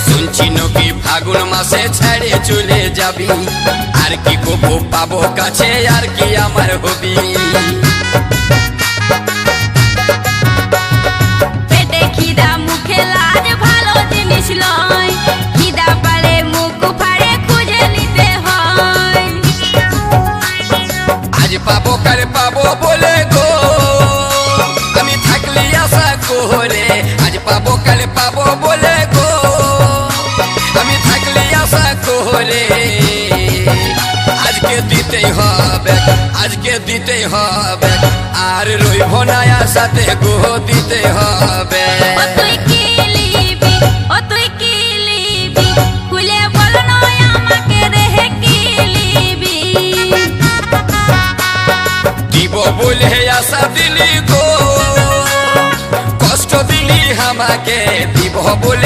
শুনছি নাকি ফাগুন মাসে ছেড়ে চলে যাবি, আর কি কবু পাবো কাছে, আর কি আমার হবি। পেটে খিদা মুখে লাজ ভালো জিনিস লয়, খিদা পারে মুখ ফাড়ে খুঁজে নিতে হয়। আজ পাবো কাল পাবো বলে গো আমি থাকলি আশা করে, আজ পাবো কাল পাবো বলে গো আমি থাকলি আশা করে। আজকে দিতেই হবে, আজকে দিতেই হবে, আর রইব না আশাতে গো দিতে হবে। ও তুই কি লিবি, ও তুই কি লিবি, খুলে বল নয় আমাকে রেহে কি লিবি। দিব বলে আশা দিলি গো, কষ্ট দিলি আমাকে, দিব বলে